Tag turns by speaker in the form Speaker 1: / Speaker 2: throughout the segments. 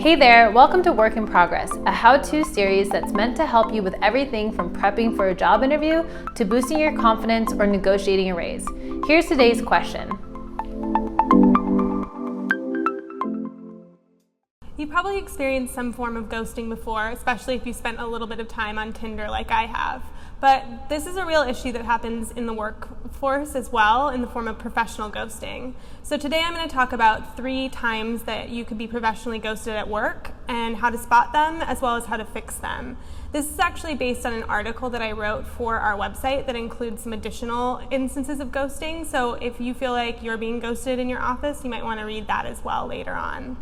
Speaker 1: Hey there, welcome to Work in Progress, a how-to series that's meant to help you with everything from prepping for a job interview to boosting your confidence or negotiating a raise. Here's today's question.
Speaker 2: You've probably experienced some form of ghosting before, especially if you spent a little bit of time on Tinder like I have. But this is a real issue that happens in the workforce as well in the form of professional ghosting. So today I'm going to talk about 3 times that you could be professionally ghosted at work and how to spot them as well as how to fix them. This is actually based on an article that I wrote for our website that includes some additional instances of ghosting. So if you feel like you're being ghosted in your office, you might want to read that as well later on.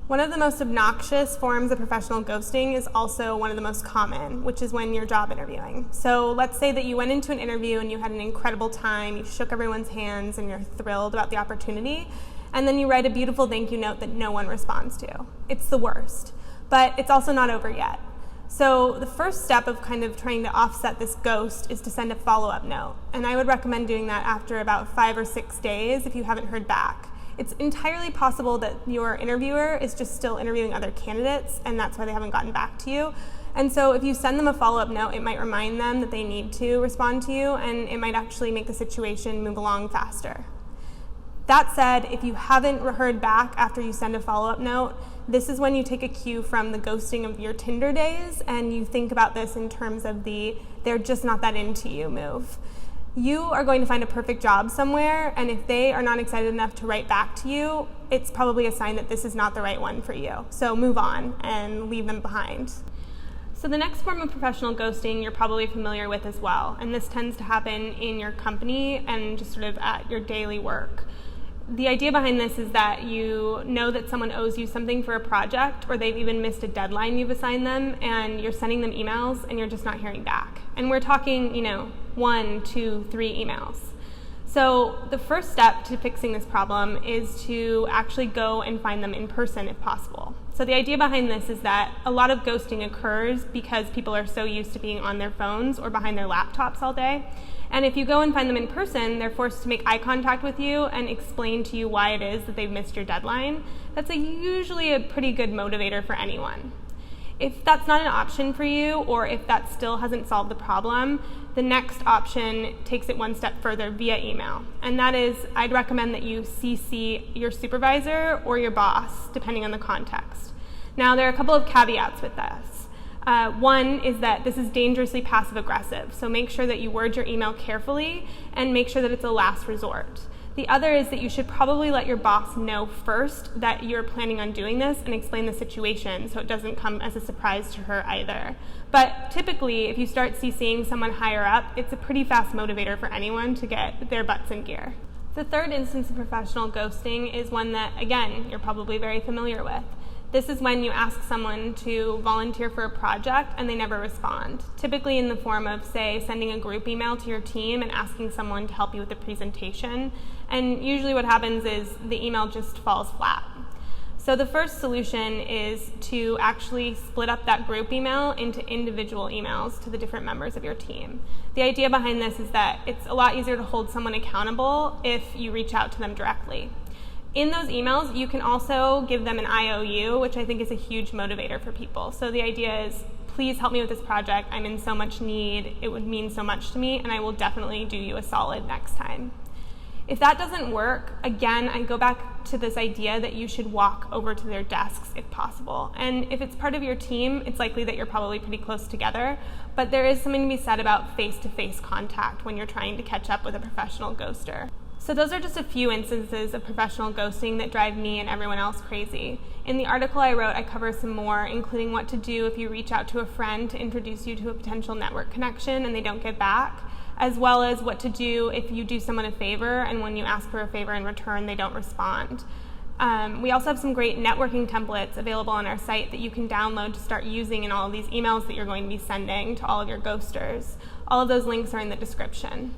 Speaker 2: One of the most obnoxious forms of professional ghosting is also one of the most common, which is when you're job interviewing. So let's say that you went into an interview and you had an incredible time, you shook everyone's hands and you're thrilled about the opportunity, and then you write a beautiful thank you note that no one responds to. It's the worst, but it's also not over yet. So the first step of kind of trying to offset this ghost is to send a follow-up note, and I would recommend doing that after about 5 or 6 days if you haven't heard back. It's entirely possible that your interviewer is just still interviewing other candidates and that's why they haven't gotten back to you. And so if you send them a follow-up note, it might remind them that they need to respond to you and it might actually make the situation move along faster. That said, if you haven't heard back after you send a follow-up note, this is when you take a cue from the ghosting of your Tinder days and you think about this in terms of the they're just not that into you move. You are going to find a perfect job somewhere, and if they are not excited enough to write back to you, it's probably a sign that this is not the right one for you. So move on and leave them behind. So the next form of professional ghosting you're probably familiar with as well, and this tends to happen in your company and just sort of at your daily work. The idea behind this is that you know that someone owes you something for a project, or they've even missed a deadline you've assigned them, and you're sending them emails and you're just not hearing back. And we're talking, 1, 2, 3 emails. So the first step to fixing this problem is to actually go and find them in person if possible. So the idea behind this is that a lot of ghosting occurs because people are so used to being on their phones or behind their laptops all day. And if you go and find them in person, they're forced to make eye contact with you and explain to you why it is that they've missed your deadline. That's usually a pretty good motivator for anyone. If that's not an option for you, or if that still hasn't solved the problem, the next option takes it one step further via email. And that is, I'd recommend that you CC your supervisor or your boss, depending on the context. Now, there are a couple of caveats with this. One is that this is dangerously passive-aggressive, so make sure that you word your email carefully and make sure that it's a last resort. The other is that you should probably let your boss know first that you're planning on doing this and explain the situation so it doesn't come as a surprise to her either. But typically, if you start CCing someone higher up, it's a pretty fast motivator for anyone to get their butts in gear. The third instance of professional ghosting is one that, again, you're probably very familiar with. This is when you ask someone to volunteer for a project and they never respond, typically in the form of, say, sending a group email to your team and asking someone to help you with the presentation. And usually what happens is the email just falls flat. So the first solution is to actually split up that group email into individual emails to the different members of your team. The idea behind this is that it's a lot easier to hold someone accountable if you reach out to them directly. In those emails, you can also give them an IOU, which I think is a huge motivator for people. So the idea is, please help me with this project. I'm in so much need. It would mean so much to me, and I will definitely do you a solid next time. If that doesn't work, again, I go back to this idea that you should walk over to their desks if possible. And if it's part of your team, it's likely that you're probably pretty close together, but there is something to be said about face-to-face contact when you're trying to catch up with a professional ghoster. So those are just a few instances of professional ghosting that drive me and everyone else crazy. In the article I wrote, I cover some more, including what to do if you reach out to a friend to introduce you to a potential network connection and they don't get back, as well as what to do if you do someone a favor and when you ask for a favor in return, they don't respond. We also have some great networking templates available on our site that you can download to start using in all of these emails that you're going to be sending to all of your ghosters. All of those links are in the description.